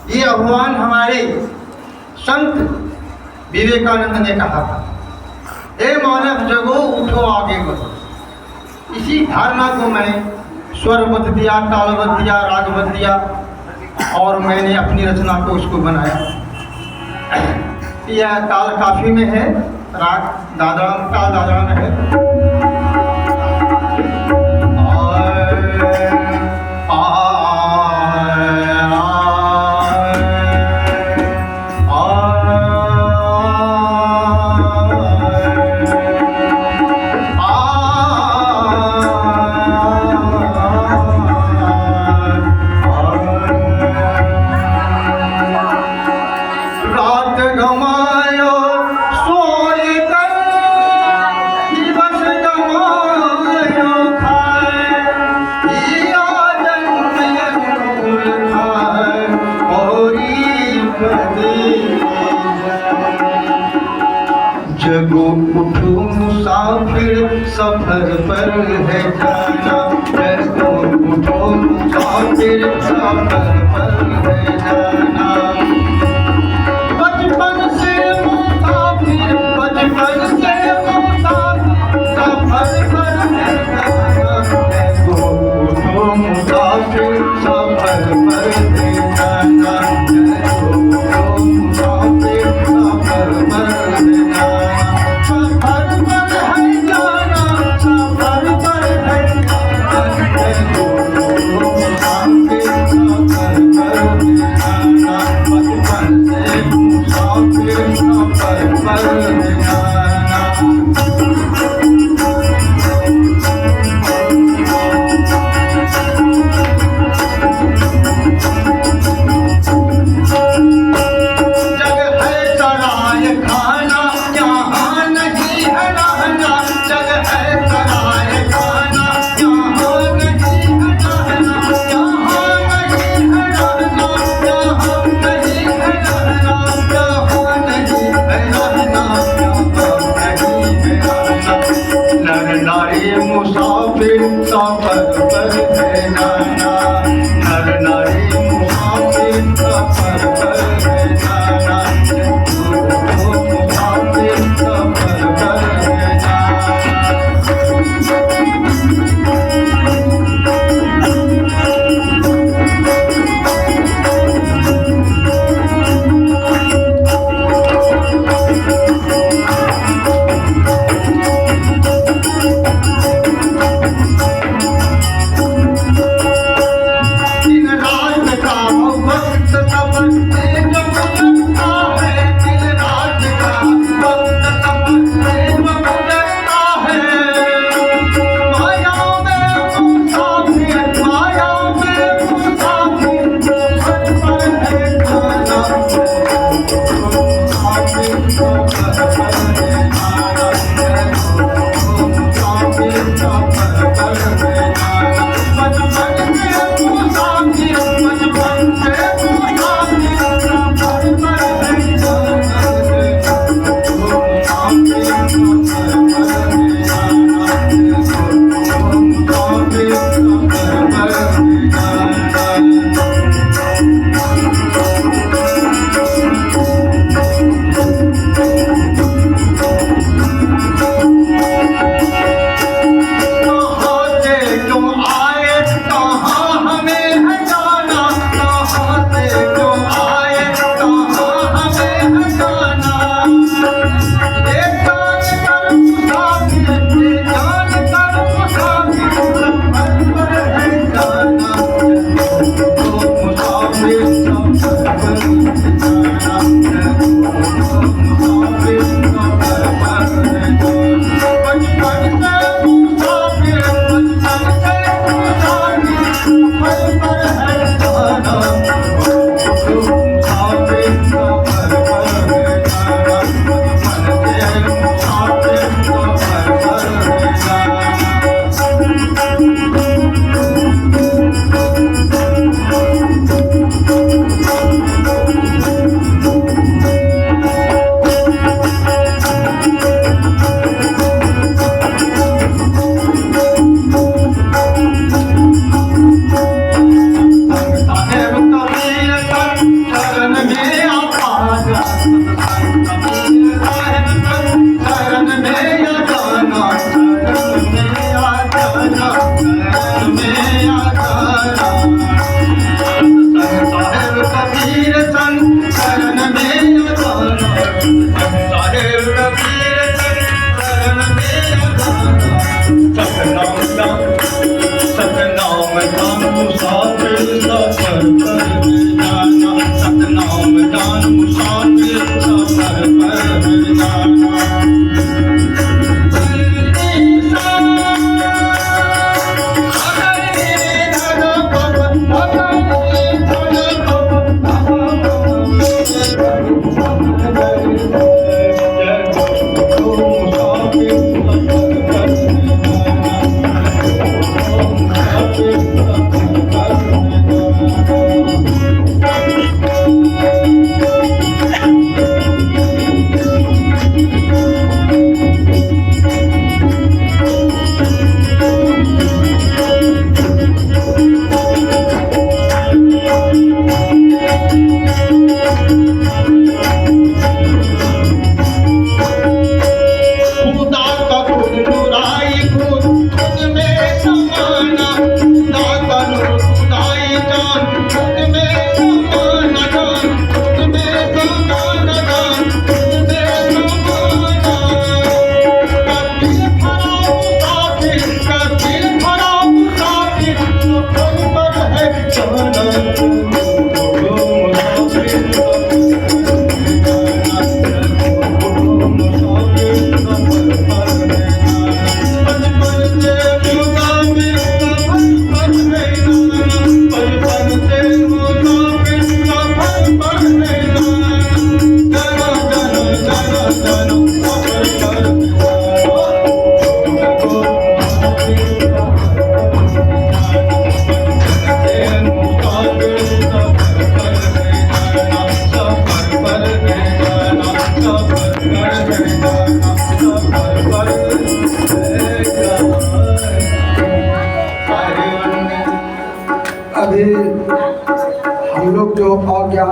ये आह्वान हमारे संत विवेकानंद ने कहा था, हे मानव जगो उठो आगे बढ़ो। इसी धारणा को मैं स्वरबद्ध दिया, तालबद्ध दिया, रागबद्ध दिया और मैंने अपनी रचना को उसको बनाया। यह ताल काफी में है, राग दादरा, ताल दादरा में है। जगो उठो मुसाफिर सफर पर है जाना, जगो उठो मुसाफिर सफर पर है जाना। बचपन से मुसाफिर, बचपन से मुसाफिर सफर पर है जाना, जगो उठो मुसाफिर सफर पर है जाना, जगो उठो मुसाफिर सफर पर है जाना। हम लोग जो अज्ञान